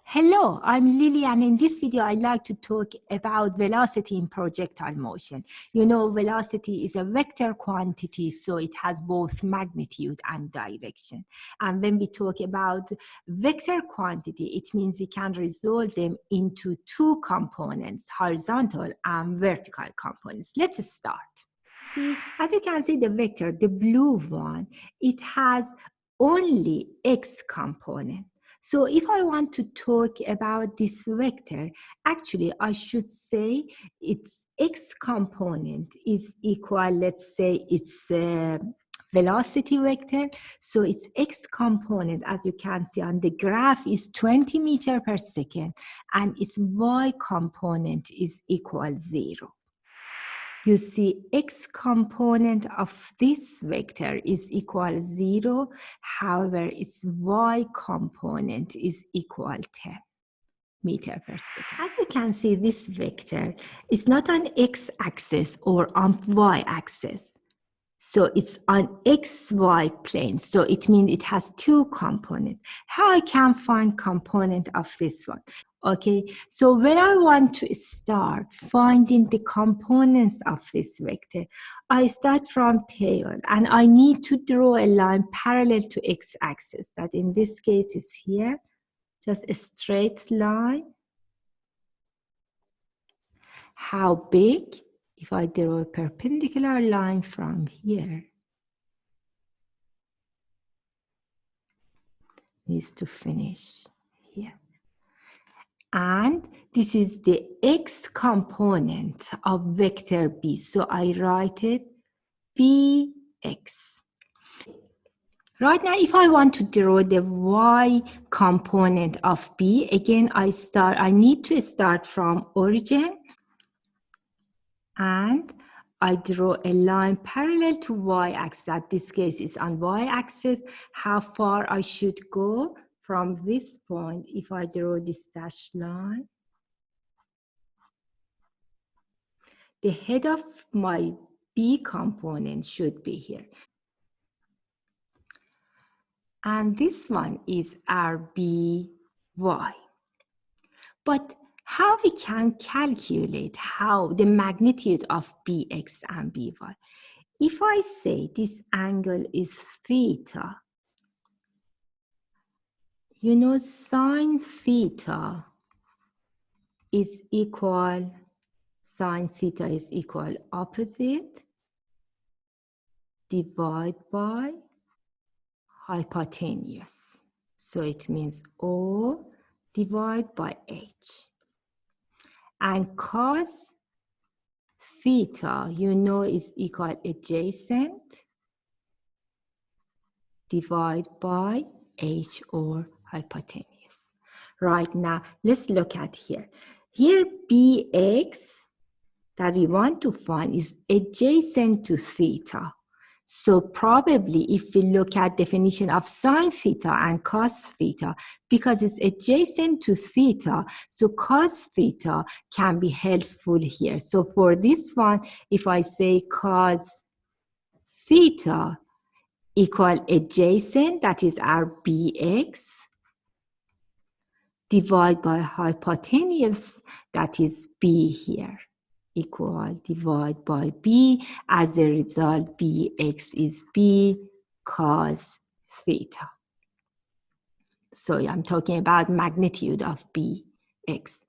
Hello, I'm Lily, and in this video, I'd like to talk about velocity in projectile motion. You know, velocity is a vector quantity, so it has both magnitude and direction. And when we talk about vector quantity, it means we can resolve them into two components, horizontal and vertical components. Let's start. See, as you can see, the vector, the blue one, it has only x component. So if I want to talk about this vector, actually I should say its x component is equal, let's say it's a velocity vector. So its x component, as you can see on the graph, is 20 meters per second, and its y component is equal 0. You see, x component of this vector is equal 0. However, its y component is equal 10 meters per second. As you can see, this vector is not on x-axis or on y-axis. So it's on xy plane. So it means it has two components. How I can find component of this one? Okay, so when I want to start finding the components of this vector, I start from tail, and I need to draw a line parallel to x-axis. That in this case is here, just a straight line. How big? If I draw a perpendicular line from here, needs to finish here. And this is the x component of vector b. So I write it bx. Right now, if I want to draw the y component of b, again, I need to start from origin. And I draw a line parallel to y-axis. In this case, it's on y-axis. How far I should go from this point if I draw this dashed line? The head of my b component should be here. And this one is our by. But how we can calculate how the magnitude of bx and by? If I say this angle is theta, you know sine theta is equal opposite divided by hypotenuse. So it means O divided by H. And cos theta, you know, is equal adjacent divided by H, or hypotenuse. Right now, let's look at here. Here, bx that we want to find is adjacent to theta. So probably if we look at definition of sine theta and cos theta, because it's adjacent to theta, so cos theta can be helpful here. So for this one, if I say cos theta equal adjacent, that is our bx, divided by hypotenuse, that is b here, equal divided by b. As a result, bx is b cos theta. So I'm talking about magnitude of bx.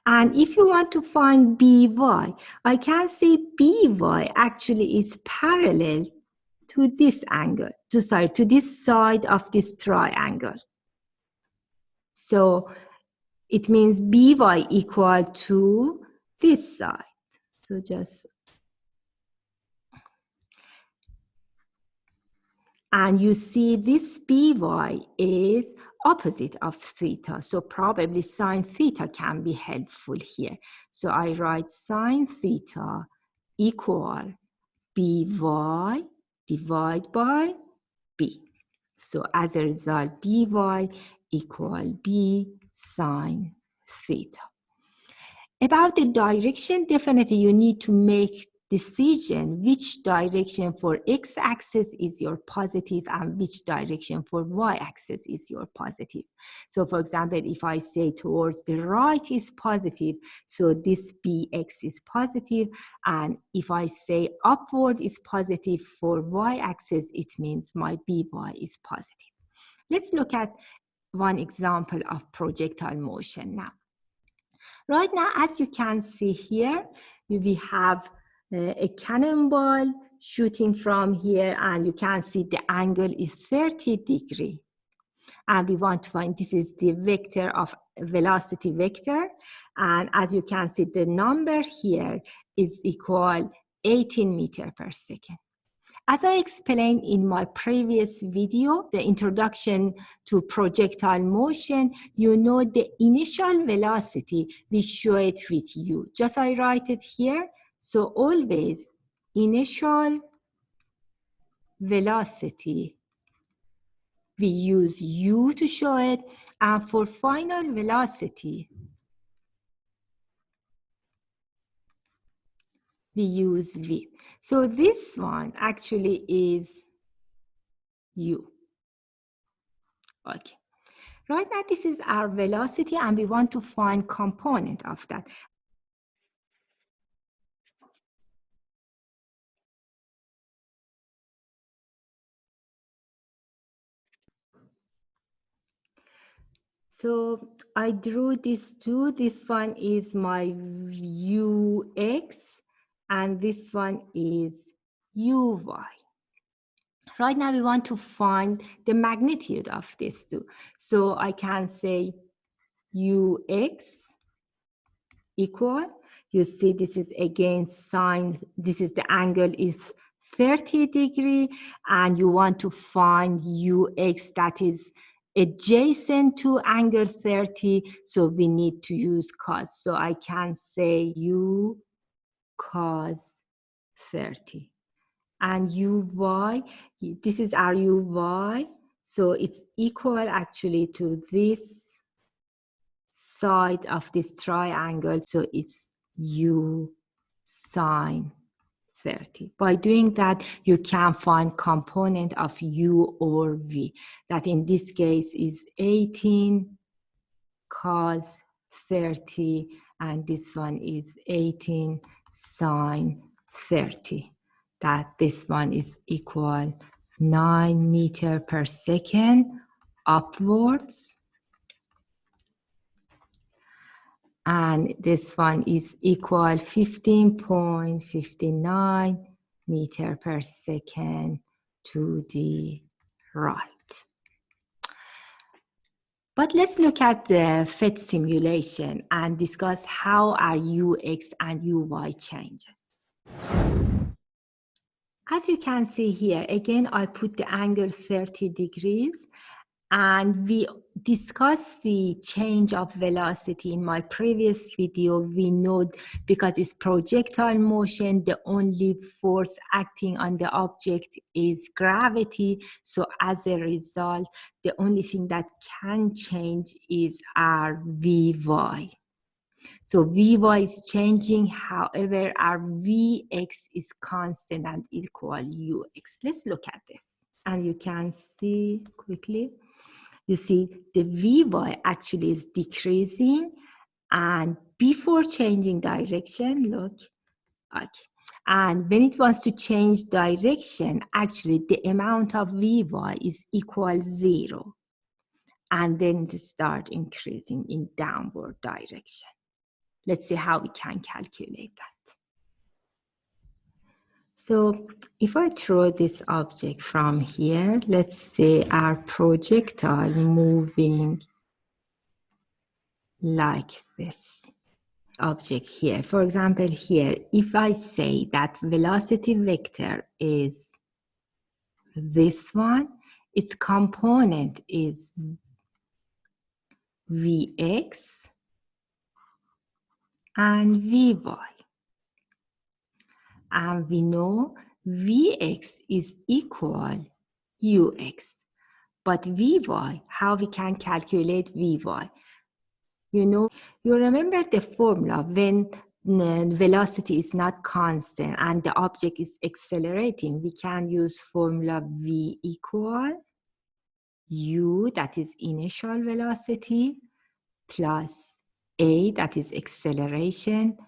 And if you want to find by, I can say by actually is parallel to this angle, to this side of this triangle. So it means by equal to this side. So and you see this by is opposite of theta. So probably sine theta can be helpful here. So I write sine theta equal by divided by b. So as a result, by equal b sine theta. About the direction, definitely you need to make decision which direction for x-axis is your positive and which direction for y-axis is your positive. So for example, if I say towards the right is positive, so this bx is positive, and if I say upward is positive for y-axis, it means my by is positive. Let's look at one example of projectile motion now. Right now, as you can see here, we have a cannonball shooting from here, and you can see the angle is 30 degrees. And we want to find, this is the vector of velocity vector. And as you can see, the number here is equal 18 meters per second. As I explained in my previous video, the introduction to projectile motion, you know the initial velocity, we show it with u. Just I write it here. So always initial velocity, we use u to show it. And for final velocity, we use v. So this one actually is u. Okay. Right now, this is our velocity, and we want to find component of that. So I drew these two. This one is my ux, and this one is uy. Right now, we want to find the magnitude of these two. So I can say ux equal, you see this is again sine, this is the angle is 30 degrees, and you want to find ux that is adjacent to angle 30, so we need to use cos. So I can say u cos 30. And uy, this is our uy, so it's equal actually to this side of this triangle, so it's u sine 30. By doing that, you can find component of u or v. That in this case is 18 cos 30, and this one is 18 sine 30. That this one is equal 9 meters per second upwards. And this one is equal 15.59 meters per second to the right. But let's look at the PHET simulation and discuss how our ux and uy changes. As you can see here, again, I put the angle 30 degrees. And we discussed the change of velocity in my previous video. We know because it's projectile motion, the only force acting on the object is gravity. So as a result, the only thing that can change is our Vy. So Vy is changing, however, our Vx is constant and equal Ux. Let's look at this. And you can see quickly, you see the Vy actually is decreasing, and before changing direction, look, okay. And when it wants to change direction, actually the amount of Vy is equal 0. And then it start increasing in downward direction. Let's see how we can calculate that. So if I throw this object from here, let's say our projectile moving like this object here. For example, here, if I say that velocity vector is this one, its component is Vx and Vy. And we know Vx is equal Ux. But Vy, how we can calculate Vy? You know, you remember the formula when velocity is not constant and the object is accelerating, we can use formula V equal U, that is initial velocity, plus A, that is acceleration,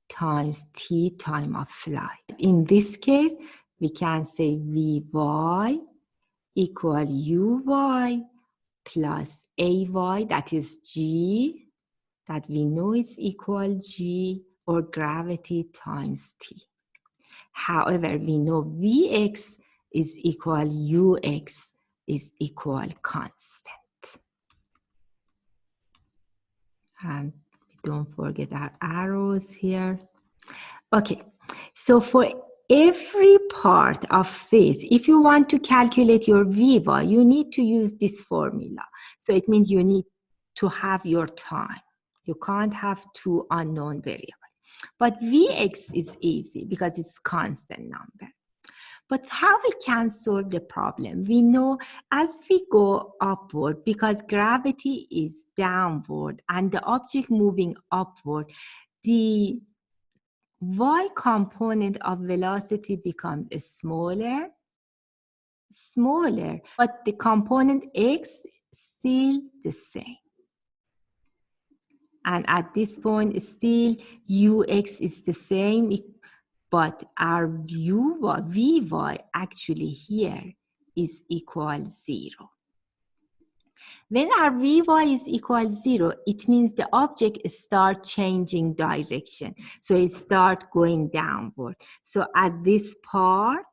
times T, time of flight. In this case, we can say Vy equal Uy plus Ay, that is G, that we know is equal G, or gravity times T. However, we know Vx is equal Ux is equal constant. And don't forget our arrows here. Okay, so for every part of this, if you want to calculate your Vy, you need to use this formula. So it means you need to have your time. You can't have two unknown variables. But Vx is easy because it's constant number. But how we can solve the problem? We know as we go upward, because gravity is downward and the object moving upward, the y component of velocity becomes smaller, but the component x is still the same. And at this point, still Ux is the same, but our Vy actually here is equal 0. When our Vy is equal 0, it means the object starts changing direction. So it starts going downward. So at this part,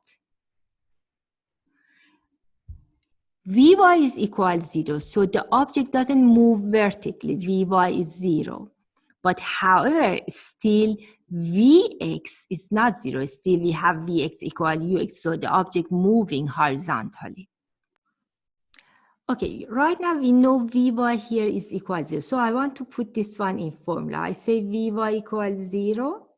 Vy is equal 0. So the object doesn't move vertically. Vy is 0. But however, still Vx is not 0. Still we have Vx equal Ux. So the object moving horizontally. Okay, right now we know Vy here is equal 0. So I want to put this one in formula. I say Vy equals 0.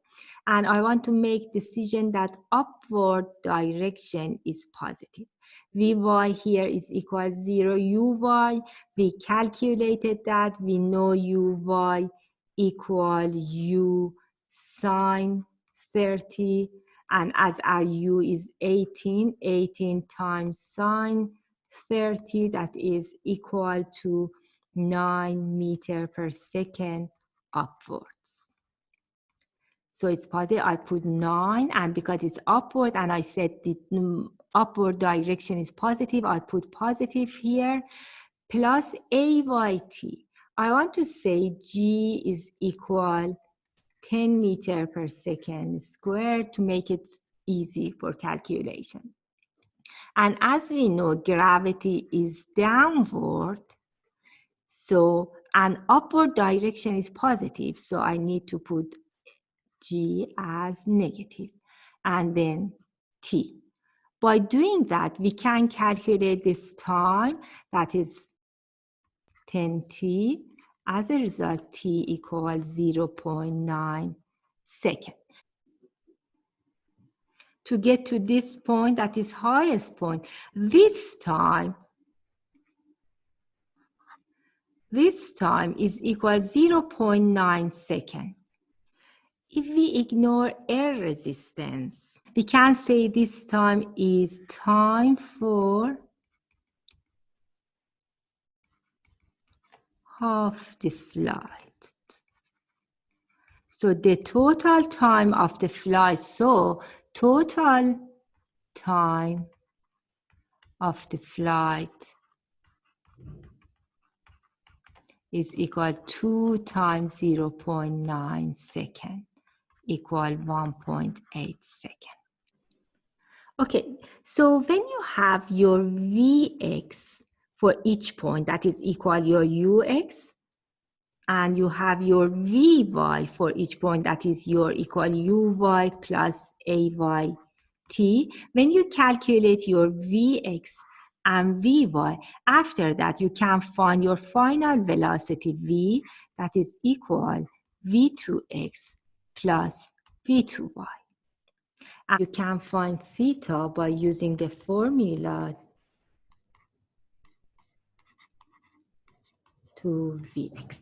And I want to make decision that upward direction is positive. Vy here is equal 0. Uy, we calculated that. We know Uy equal U sine 30. And as our U is 18, 18 times sine 30, that is equal to 9 meters per second upwards. So it's positive, I put 9, and because it's upward, and I said the upward direction is positive, I put positive here, plus Ayt. I want to say G is equal 10 meters per second squared to make it easy for calculation. And as we know, gravity is downward, so an upward direction is positive, so I need to put G as negative, and then T. By doing that, we can calculate this time, that is 10T. As a result, T equals 0.9 seconds. To get to this point, that is highest point, this time is equal 0.9 seconds. If we ignore air resistance, we can say this time is time for half the flight. So the total time of the flight, so total time of the flight is equal 2 times 0.9 seconds. Equal 1.8 seconds. Okay, so when you have your Vx for each point, that is equal your Ux, and you have your Vy for each point, that is your equal Uy plus Ayt. When you calculate your Vx and Vy, after that you can find your final velocity V, that is equal V2x plus V2y. And you can find theta by using the formula to Vx.